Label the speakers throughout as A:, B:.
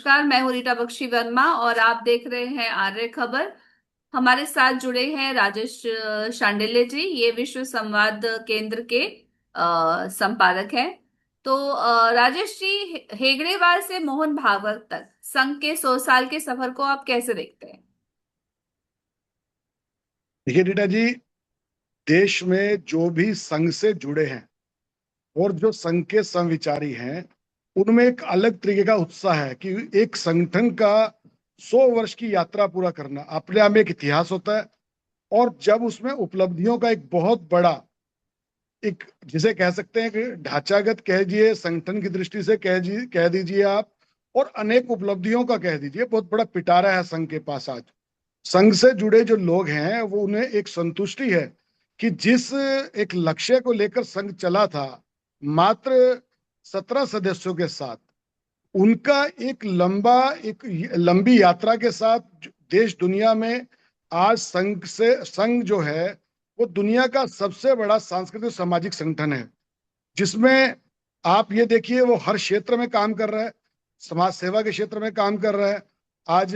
A: नमस्कार, मैं हूँ रीटा बख्शी वर्मा और आप देख रहे हैं आर्य खबर। हमारे साथ जुड़े हैं राजेश शांडिल्य जी। ये विश्व संवाद केंद्र के संपादक हैं। तो राजेश जी, हेगड़ेवार से मोहन भागवत तक संघ के 100 साल के सफर को आप कैसे देखते हैं?
B: देखिए रीटा जी, देश में जो भी संघ से जुड़े हैं और जो संघ के समविचारी हैं, उनमें एक अलग तरीके का उत्साह है कि एक संगठन का 100 वर्ष की यात्रा पूरा करना अपने आप में एक इतिहास होता है। और जब उसमें उपलब्धियों का एक बहुत बड़ा, एक जिसे कह सकते हैं कि ढांचागत कह दीजिए, संगठन की दृष्टि से कह दीजिए आप, और अनेक उपलब्धियों का कह दीजिए, बहुत बड़ा पिटारा है संघ के पास आज। संघ से जुड़े जो लोग हैं वो उन्हें एक संतुष्टि है कि जिस एक लक्ष्य को लेकर संघ चला था, मात्र 17 सदस्यों के साथ, उनका एक लंबी यात्रा के साथ देश दुनिया में आज संघ जो है वो दुनिया का सबसे बड़ा सांस्कृतिक सामाजिक संगठन है, जिसमें आप ये देखिए वो हर क्षेत्र में काम कर रहा है। समाज सेवा के क्षेत्र में काम कर रहा है आज।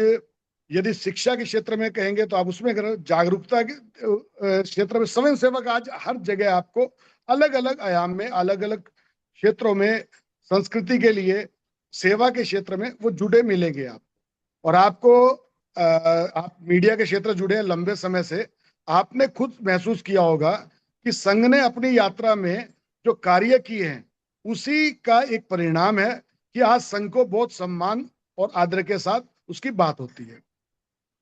B: यदि शिक्षा के क्षेत्र में कहेंगे तो आप उसमें कर, जागरूकता के क्षेत्र में स्वयं सेवक आज हर जगह आपको अलग अलग आयाम में, अलग अलग क्षेत्रों में, संस्कृति के लिए, सेवा के क्षेत्र में वो जुड़े मिलेंगे आप। और आपको आप मीडिया के क्षेत्र जुड़े हैं लंबे समय से, आपने खुद महसूस किया होगा कि संघ ने अपनी यात्रा में जो कार्य किए हैं उसी का एक परिणाम है कि आज संघ को बहुत सम्मान और आदर के साथ उसकी बात होती है।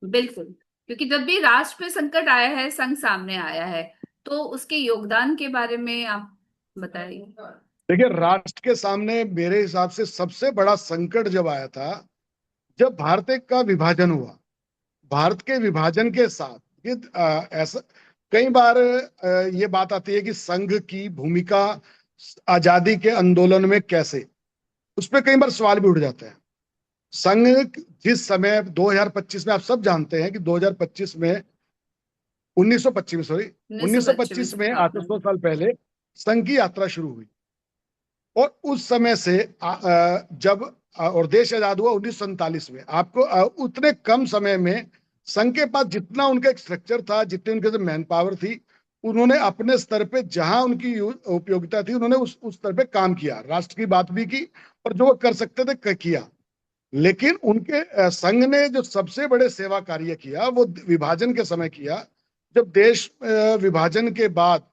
A: बिल्कुल। क्योंकि जब भी राष्ट्र पे संकट आया है, संघ सामने आया है। तो उसके योगदान के बारे में आप बताइए।
B: देखिए, राष्ट्र के सामने मेरे हिसाब से सबसे बड़ा संकट जब आया था, जब भारत का विभाजन हुआ। भारत के विभाजन के साथ ऐसा कई बार ये बात आती है कि संघ की भूमिका आजादी के आंदोलन में कैसे, उस पर कई बार सवाल भी उठ जाते हैं। संघ जिस समय 2025 में, आप सब जानते हैं कि 2025 में, 1925 में, सॉरी, 1925
A: 1925।
B: में,
A: हाँ,
B: आज से 100 साल पहले संघ की यात्रा शुरू हुई। और उस समय से जब और देश आजाद हुआ 1947 में, आपको उतने कम समय में संघ के पास जितना उनका एक स्ट्रक्चर था, जितनी उनके मैन पावर थी, उन्होंने अपने स्तर पे जहां उनकी उपयोगिता थी, उन्होंने उस स्तर पे काम किया, राष्ट्र की बात भी की और जो वो कर सकते थे किया। लेकिन उनके संघ ने जो सबसे बड़े सेवा कार्य किया वो विभाजन के समय किया। जब देश विभाजन के बाद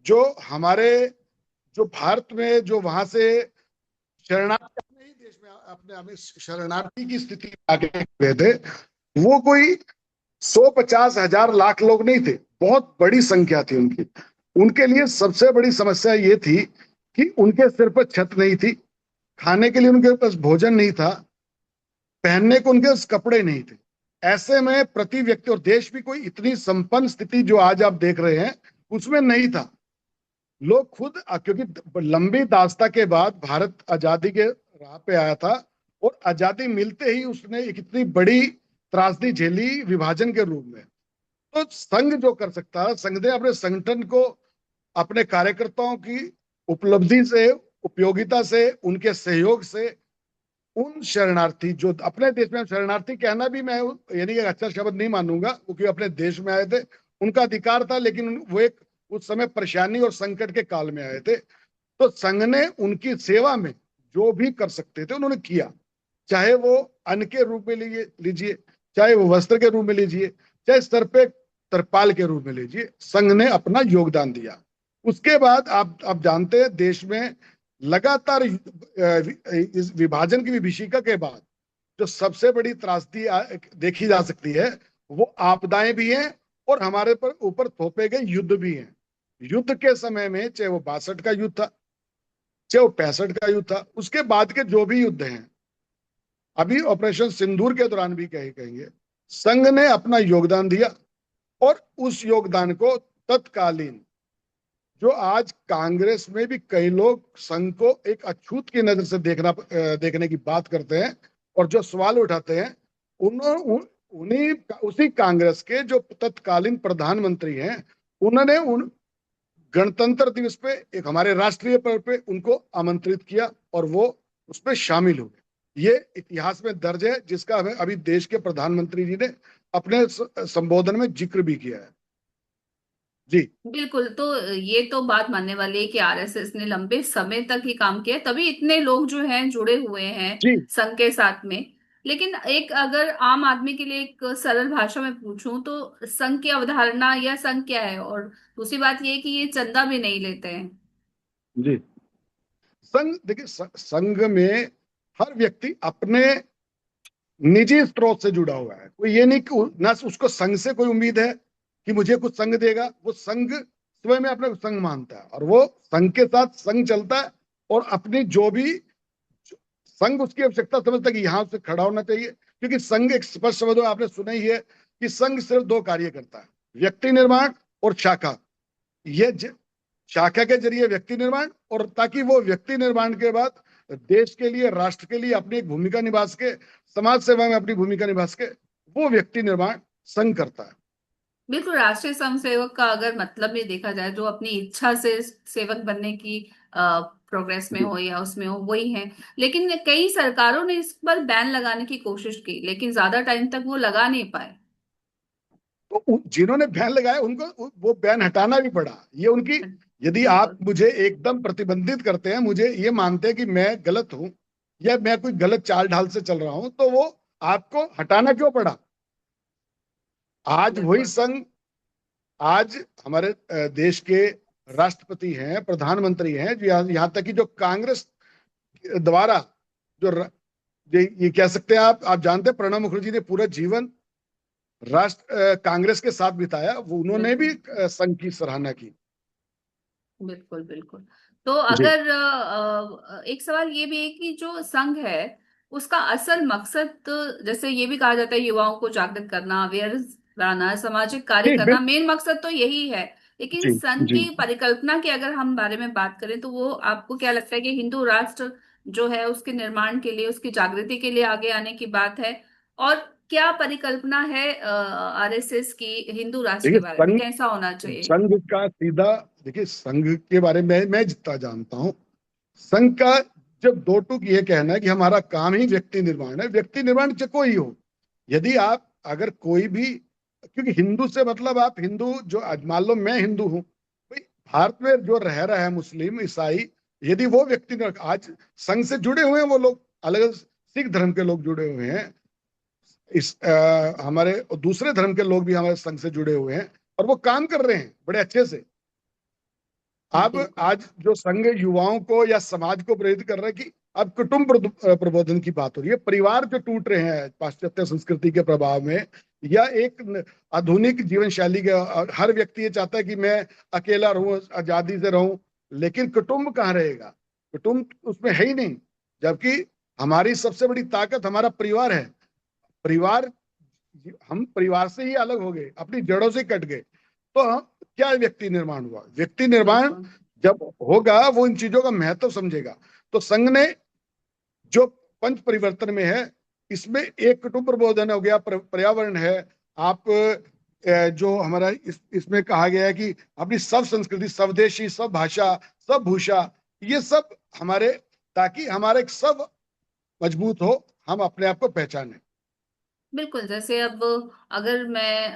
B: जो हमारे, जो भारत में, जो वहां से शरणार्थी, अपने ही देश में अपने हमें शरणार्थी की स्थिति में आगे हुए थे, वो कोई 150 हजार लाख लोग नहीं थे, बहुत बड़ी संख्या थी उनकी। उनके लिए सबसे बड़ी समस्या ये थी कि उनके सिर पर छत नहीं थी, खाने के लिए उनके पास भोजन नहीं था, पहनने को उनके पास कपड़े नहीं थे। ऐसे में प्रति व्यक्ति, और देश भी कोई इतनी संपन्न स्थिति जो आज आप देख रहे हैं उसमें नहीं था। लोग खुद क्योंकि लंबी दास्ता के बाद भारत आजादी के राह पे आया था, और आजादी मिलते ही उसने एक इतनी बड़ी त्रासदी झेली विभाजन के रूप में। तो संघ जो कर सकता है, संघ ने अपने संगठन को, अपने कार्यकर्ताओं की उपलब्धि से, उपयोगिता से, उनके सहयोग से, उन शरणार्थी जो अपने देश में, शरणार्थी कहना भी मैं यानी कि अच्छा शब्द नहीं मानूंगा, क्योंकि अपने देश में आए थे, उनका अधिकार था, लेकिन वो एक उस समय परेशानी और संकट के काल में आए थे। तो संघ ने उनकी सेवा में जो भी कर सकते थे उन्होंने किया, चाहे वो अन्न के रूप में लीजिए, चाहे वो वस्त्र के रूप में लीजिए, चाहे स्तर पे तरपाल के रूप में लीजिए, संघ ने अपना योगदान दिया। उसके बाद आप जानते हैं, देश में लगातार इस विभाजन की विभीषिका के बाद जो सबसे बड़ी त्रासदी देखी जा सकती है, वो आपदाएं भी हैं और हमारे पर ऊपर थोपे गए युद्ध भी हैं। युद्ध के समय में, चाहे वो 62 का युद्ध था, चाहे वो 65 का युद्ध था, उसके बाद के जो भी युद्ध हैं, अभी ऑपरेशन सिंदूर के दौरान भी कहेंगे, संघ ने अपना योगदान दिया। और उस योगदान को तत्कालीन, जो आज कांग्रेस में भी कई लोग संघ को एक अछूत की नजर से देखने की बात करते हैं और जो सवाल उठाते हैं, उन्हीं उसी कांग्रेस के जो तत्कालीन प्रधानमंत्री हैं, उन्होंने उन गणतंत्र दिवस पे, एक हमारे राष्ट्रीय पर्व पे, उनको आमंत्रित किया और वो उस पर शामिल हो गए। ये इतिहास में दर्ज है, जिसका हमें अभी देश के प्रधानमंत्री जी ने अपने संबोधन में जिक्र भी किया है। जी।
A: बिल्कुल। तो ये तो बात मानने वाली है कि आरएसएस ने लंबे समय तक ही काम किया है, तभी इतने लोग जो हैं जुड़े हुए हैं
B: जी।
A: संघ के साथ में। लेकिन एक अगर आम आदमी के लिए एक सरल भाषा में पूछूं तो संघ की अवधारणा या संघ क्या है, और दूसरी बात ये कि ये चंदा भी नहीं लेते हैं।
B: जी। संघ, देखिए, संघ में हर व्यक्ति अपने निजी स्रोत से जुड़ा हुआ है। कोई ये नहीं कि ना उसको संघ से कोई उम्मीद है कि मुझे कुछ संघ देगा। वो संघ स्वयं में अपने संघ मानता है, और वो संघ के साथ संघ चलता है। और अपनी जो भी संघ उसकी आवश्यकता समझता है कि यहाँ से खड़ा होना चाहिए, क्योंकि संघ एक स्पष्ट शब्द में आपने सुना ही है कि संघ सिर्फ दो कार्य करता है, व्यक्ति निर्माण और शाखा। ये शाखा के जरिए व्यक्ति निर्माण, और ताकि वो व्यक्ति निर्माण के बाद देश के लिए, राष्ट्र के लिए अपनी एक भूमिका निभा सके, समाज सेवा में अपनी भूमिका निभा सके, वो व्यक्ति निर्माण संघ करता है।
A: बिल्कुल। राष्ट्रीय स्वयं सेवक का अगर मतलब ये देखा जाए, जो अपनी इच्छा से सेवक बनने की प्रोग्रेस में
B: जी।
A: हो या उसमें हो, वही है। लेकिन कई सरकारों ने इस पर बैन लगाने की कोशिश की, लेकिन ज्यादा टाइम तक वो लगा नहीं पाए।
B: तो जिन्होंने बैन लगाया उनको वो बैन हटाना भी पड़ा। ये उनकी, यदि आप
A: बिल्कुल।
B: मुझे एकदम प्रतिबंधित करते हैं, मुझे ये मानते हैं कि मैं गलत हूं या मैं कोई गलत चाल ढाल से चल रहा हूं, तो वो आपको हटाना क्यों पड़ा? आज वही
A: बिल्कुल।
B: संघ, आज हमारे देश के राष्ट्रपति हैं, प्रधानमंत्री हैं, जो यहाँ तक कि जो कांग्रेस द्वारा जो ये कह सकते हैं, आप जानते हैं प्रणब मुखर्जी ने पूरा जीवन राष्ट्र कांग्रेस के साथ बिताया, वो उन्होंने भी
A: बिल्कुल।
B: संघ की सराहना की।
A: बिल्कुल। बिल्कुल। तो
B: जी।
A: अगर एक सवाल ये भी है कि जो संघ है उसका असल मकसद, जैसे ये भी कहा जाता है युवाओं को जागृत करना, अवेयर बनाना, सामाजिक कार्य
B: जी।
A: करना, मेन मकसद तो यही है। लेकिन
B: जी।
A: संघ
B: जी।
A: की परिकल्पना के अगर हम बारे में बात करें तो वो आपको क्या लगता है कि हिंदू राष्ट्र जो है उसके निर्माण के लिए, उसकी जागृति के लिए आगे आने की बात है? और क्या परिकल्पना है आरएसएस की हिंदू राष्ट्र के
B: देखिए,
A: बारे में,
B: संघ
A: कैसा होना चाहिए?
B: संघ का सीधा, देखिए, संघ के बारे में मैं जितना जानता हूं, संघ का जब दो टूक ये कहना है कि हमारा काम ही व्यक्ति निर्माण है। व्यक्ति निर्माण चाहे कोई हो, यदि आप अगर कोई भी, क्योंकि हिंदू से मतलब आप हिंदू जो, आज मान लो मैं हिंदू हूं भाई, भारत में जो रह रहा है मुस्लिम ईसाई, यदि वो व्यक्ति आज संघ से जुड़े हुए हैं, वो लोग अलग अलग सिख धर्म के लोग जुड़े हुए हैं, हमारे दूसरे धर्म के लोग भी हमारे संघ से जुड़े हुए हैं, और वो काम कर रहे हैं बड़े अच्छे से। अब
A: बिल्कुल।
B: आज जो संघ युवाओं को या समाज को प्रेरित कर रहा है कि अब कुटुंब प्रबोधन की बात हो रही है, परिवार जो टूट रहे हैं पाश्चात्य संस्कृति के प्रभाव में, या एक आधुनिक जीवन शैली के, हर व्यक्ति ये चाहता है कि मैं अकेला रहूं, आजादी से रहूं, लेकिन कुटुंब कहाँ रहेगा? कुटुंब उसमें है ही नहीं। जबकि हमारी सबसे बड़ी ताकत हमारा परिवार है। परिवार, हम परिवार से ही अलग हो गए, अपनी जड़ों से कट गए, तो हम क्या व्यक्ति निर्माण हुआ? व्यक्ति निर्माण
A: बिल्कुल।
B: जब होगा वो इन चीजों का महत्व समझेगा। तो संघ ने जो पंच परिवर्तन में है, इसमें एक कुटुंब प्रबोधन हो गया, पर्यावरण है, आप जो हमारा इसमें कहा गया है कि अपनी सब संस्कृति, स्वदेशी, सब भाषा, सब भूषा, ये सब हमारे, ताकि हमारा एक सब मजबूत हो, हम अपने आप को पहचाने।
A: बिल्कुल। जैसे अब अगर मैं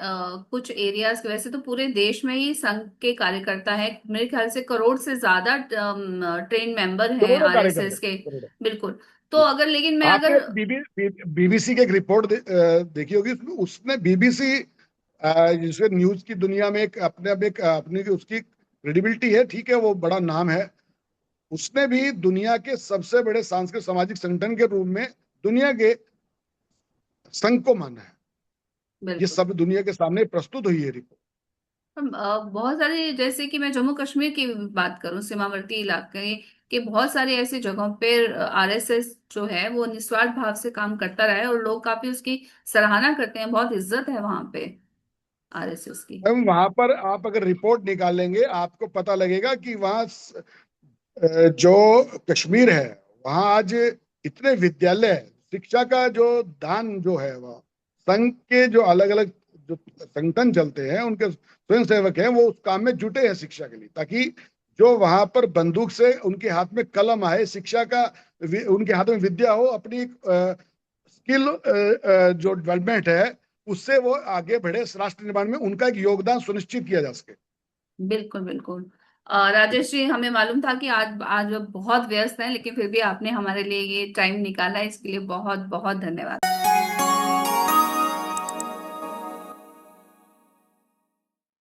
A: कुछ एरियाज, वैसे तो पूरे देश में ही संघ के कार्यकर्ता हैं, मेरे ख्याल से करोड़ से ज्यादा ट्रेन मेंबर हैं
B: करोड़ों कार्यकर्ता,
A: आरएसएस के।
B: करोड़ों।
A: बिल्कुल। तो अगर, लेकिन मैं
B: आपने
A: अगर,
B: बीबीसी की एक रिपोर्ट देखी होगी, उसने बीबीसी जिसके न्यूज की दुनिया में एक अपने अब एक अपनी उसकी क्रेडिबिलिटी है, ठीक है, वो बड़ा नाम है। उसने भी दुनिया के सबसे बड़े सांस्कृतिक सामाजिक संगठन के रूप में दुनिया के संघ को माना है। ये
A: बिल्कुल।
B: सब दुनिया के सामने प्रस्तुत हुई है रिपोर्ट।
A: बहुत सारे, जैसे कि मैं जम्मू कश्मीर की बात करूं, सीमावर्ती इलाके के बहुत सारे ऐसी जगहों पे आरएसएस जो है वो निस्वार्थ भाव से काम करता रहा है, और लोग काफी उसकी सराहना करते हैं, बहुत इज्जत है वहां पे आरएसएस की।
B: हम वहां पर आप अगर रिपोर्ट निकालेंगे, आपको पता लगेगा कि वहाँ जो कश्मीर है, वहाँ आज इतने विद्यालय, शिक्षा का जो दान जो है, वह संघ के जो अलग अलग जो संगठन चलते हैं, उनके स्वयं सेवक हैं, वो उस काम में जुटे हैं शिक्षा के लिए, ताकि जो वहां पर बंदूक से उनके हाथ में कलम आए, शिक्षा का उनके हाथ में विद्या हो, अपनी स्किल जो डेवलपमेंट है उससे वो आगे बढ़े, राष्ट्र निर्माण में उनका एक योगदान सुनिश्चित किया जा सके।
A: बिल्कुल बिल्कुल। राजेश जी, हमें मालूम था कि आज आज आप बहुत व्यस्त हैं, लेकिन फिर भी आपने हमारे लिए ये टाइम निकाला, इसके लिए बहुत बहुत धन्यवाद।